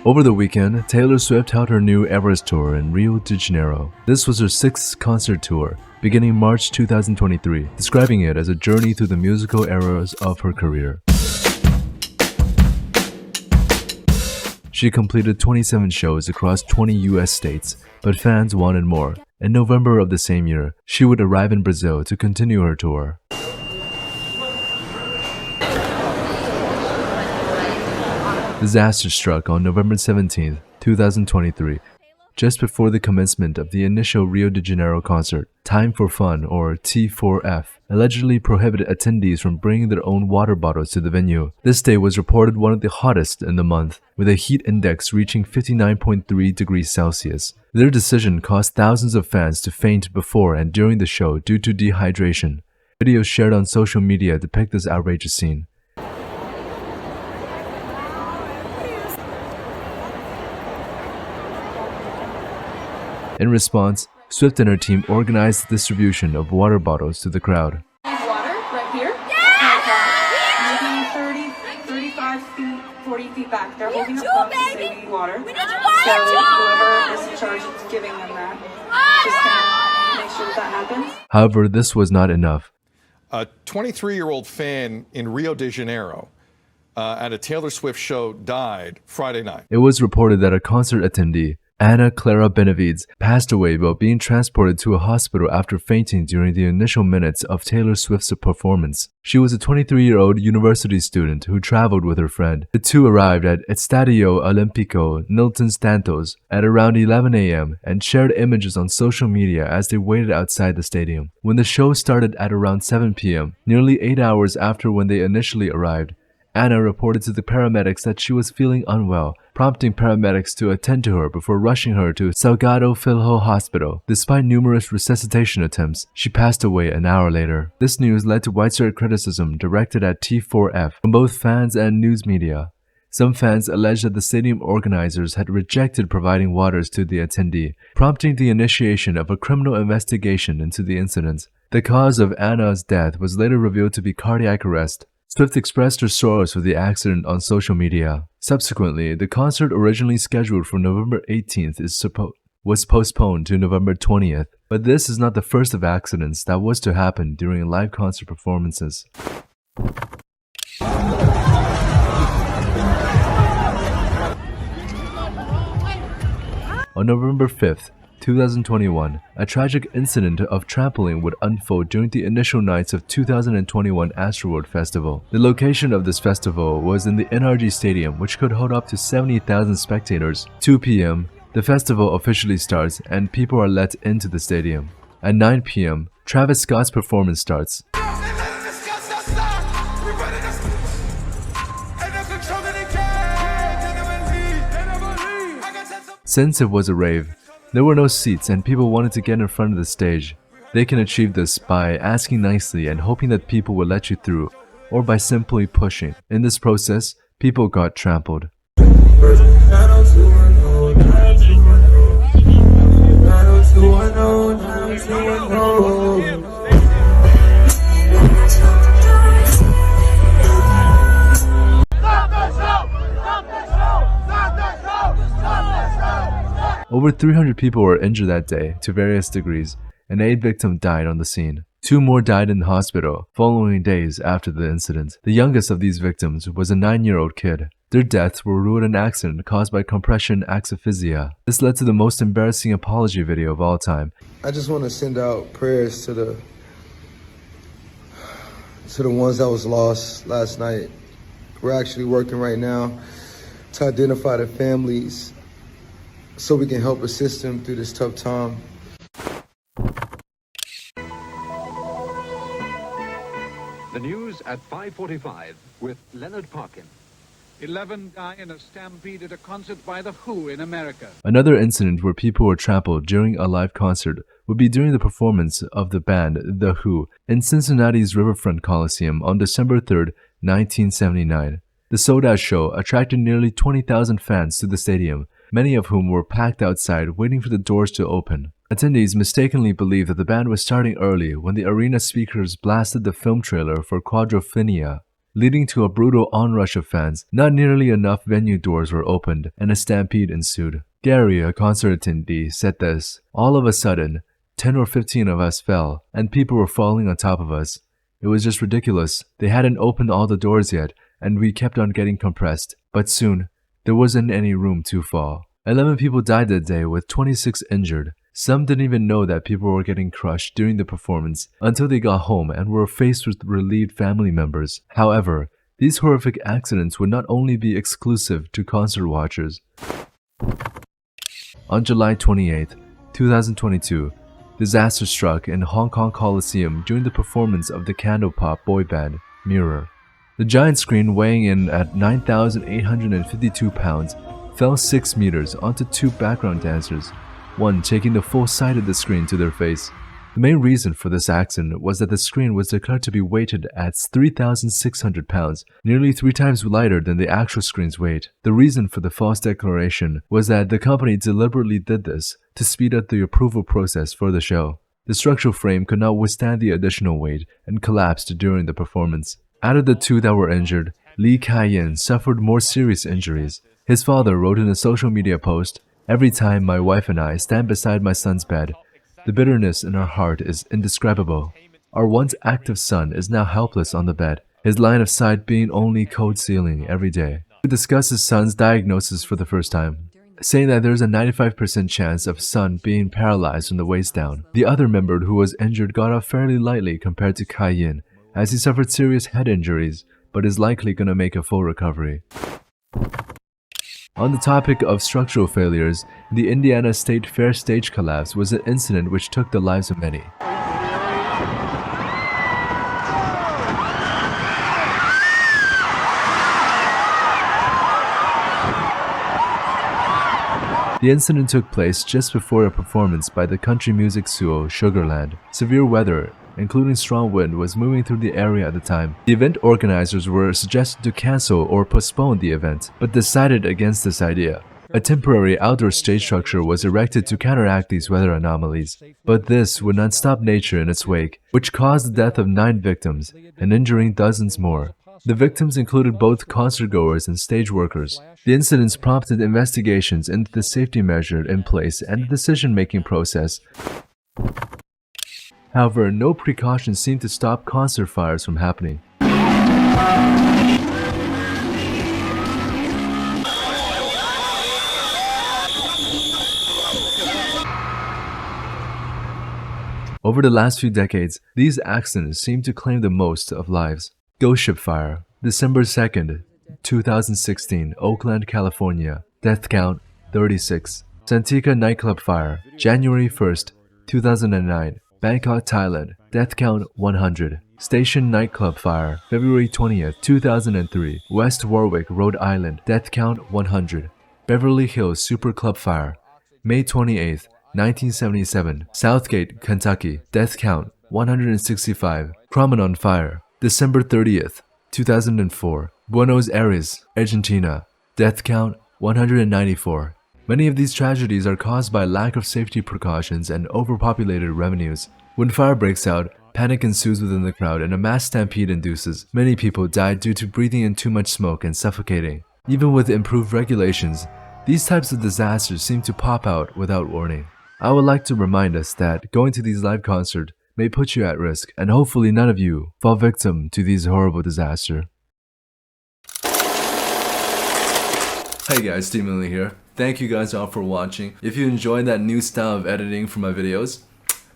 Over the weekend, Taylor Swift held her new Eras tour in Rio de Janeiro. This was her 6th concert tour, beginning March 2023, describing it as a journey through the musical eras of her career. She completed 27 shows across 20 US states, but fans wanted more. In November of the same year, she would arrive in Brazil to continue her tour. Disaster struck on November 17, 2023, just before the commencement of the initial Rio de Janeiro concert. Time for Fun, or T4F, allegedly prohibited attendees from bringing their own water bottles to the venue. This day was reported one of the hottest in the month, with a heat index reaching 59.3 degrees Celsius. Their decision caused thousands of fans to faint before and during the show due to dehydration. Videos shared on social media depict this outrageous scene. In response, Swift and her team organized the distribution of water bottles to the crowd. Water right here. Yeah! Maybe 35 feet, 40 feet back. They're holding up pumps to say we need water. We need water. So whoever is in charge of giving them that, just gonna make sure that happens. However, this was not enough. A 23-year-old fan in Rio de Janeiro at a Taylor Swift show died Friday night. It was reported that a concert attendee, Anna Clara Benavides, passed away while being transported to a hospital after fainting during the initial minutes of Taylor Swift's performance. She was a 23-year-old university student who traveled with her friend. The two arrived at Estadio Olímpico Nilton Santos at around 11 a.m. and shared images on social media as they waited outside the stadium. When the show started at around 7 p.m., nearly 8 hours after when they initially arrived, Anna reported to the paramedics that she was feeling unwell, prompting paramedics to attend to her before rushing her to Salgado Filho Hospital. Despite numerous resuscitation attempts, she passed away an hour later. This news led to widespread criticism directed at T4F from both fans and news media. Some fans alleged that the stadium organizers had rejected providing waters to the attendee, prompting the initiation of a criminal investigation into the incident. The cause of Anna's death was later revealed to be cardiac arrest. Swift expressed her sorrows for the accident on social media. Subsequently, the concert originally scheduled for November 18th was postponed to November 20th. But this is not the first of accidents that was to happen during live concert performances. On November 5th, 2021, a tragic incident of trampling would unfold during the initial nights of 2021 Astroworld Festival. The location of this festival was in the NRG Stadium, which could hold up to 70,000 spectators. 2 p.m., the festival officially starts and people are let into the stadium. At 9 p.m., Travis Scott's performance starts. Since it was a rave, there were no seats and people wanted to get in front of the stage. They can achieve this by asking nicely and hoping that people will let you through, or by simply pushing. In this process, people got trampled. Over 300 people were injured that day to various degrees, and 8 victims died on the scene. 2 more died in the hospital following days after the incident. The youngest of these victims was a 9-year-old kid. Their deaths were ruled an accident caused by compression asphyxia. This led to the most embarrassing apology video of all time. I just want to send out prayers to the ones that was lost last night. We're actually working right now to identify the families so we can help assist them through this tough time. The news at 5:45 with Leonard Parkin. 11 die in a stampede at a concert by The Who in America. Another incident where people were trampled during a live concert would be during the performance of the band The Who in Cincinnati's Riverfront Coliseum on December 3, 1979. The sold-out show attracted nearly 20,000 fans to the stadium, many of whom were packed outside waiting for the doors to open. Attendees mistakenly believed that the band was starting early when the arena speakers blasted the film trailer for Quadrophenia. leading to a brutal onrush of fans. Not nearly enough venue doors were opened, and a stampede ensued. Gary, a concert attendee, said this: "All of a sudden, 10 or 15 of us fell, and people were falling on top of us. It was just ridiculous. They hadn't opened all the doors yet, and we kept on getting compressed. But soon, there wasn't any room to fall." 11 people died that day, with 26 injured. Some didn't even know that people were getting crushed during the performance until they got home and were faced with relieved family members. However, these horrific accidents would not only be exclusive to concert watchers. On July 28, 2022, disaster struck in Hong Kong Coliseum during the performance of the Candlepop boy band, Mirror. The giant screen, weighing in at 9,852 pounds, fell 6 meters onto 2 background dancers, one taking the full side of the screen to their face. The main reason for this accident was that the screen was declared to be weighted at 3,600 pounds, nearly 3 times lighter than the actual screen's weight. The reason for the false declaration was that the company deliberately did this to speed up the approval process for the show. The structural frame could not withstand the additional weight and collapsed during the performance. Out of the 2 that were injured, Lee Kai-yin suffered more serious injuries. His father wrote in a social media post, "Every time my wife and I stand beside my son's bed, the bitterness in our heart is indescribable. Our once active son is now helpless on the bed, his line of sight being only cold ceiling every day." He discussed his son's diagnosis for the first time, saying that there's a 95% chance of son being paralyzed from the waist down. The other member who was injured got off fairly lightly compared to Kai-yin, as he suffered serious head injuries, but is likely going to make a full recovery. On the topic of structural failures, the Indiana State Fair stage collapse was an incident which took the lives of many. The incident took place just before a performance by the country music duo Sugarland. Severe weather, including strong wind, was moving through the area at the time. The event organizers were suggested to cancel or postpone the event, but decided against this idea. A temporary outdoor stage structure was erected to counteract these weather anomalies, but this would not stop nature in its wake, which caused the death of 9 victims and injuring dozens more. The victims included both concertgoers and stage workers. The incidents prompted investigations into the safety measures in place and the decision-making process. However, no precautions seemed to stop concert fires from happening. Over the last few decades, these accidents seem to claim the most of lives. Ghost ship fire, December 2nd, 2016, Oakland, California. Death count 36. Santika nightclub fire, January 1st, 2009. Bangkok, Thailand. Death count 100. Station nightclub fire, February 20th, 2003. West Warwick, Rhode Island. Death count 100. Beverly Hills Super Club fire, May 28th, 1977. Southgate, Kentucky. Death count 165. Cromagnon fire, December 30th, 2004. Buenos Aires, Argentina. Death count 194. Many of these tragedies are caused by lack of safety precautions and overpopulated revenues. When fire breaks out, panic ensues within the crowd and a mass stampede induces. Many people died due to breathing in too much smoke and suffocating. Even with improved regulations, these types of disasters seem to pop out without warning. I would like to remind us that going to these live concerts may put you at risk, and hopefully none of you fall victim to these horrible disasters. Hey guys, Steven Lee here. Thank you guys all for watching. If you enjoyed that new style of editing for my videos,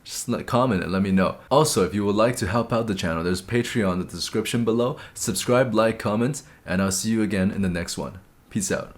just comment and let me know. Also, if you would like to help out the channel, there's Patreon in the description below. Subscribe, like, comment, and I'll see you again in the next one. Peace out.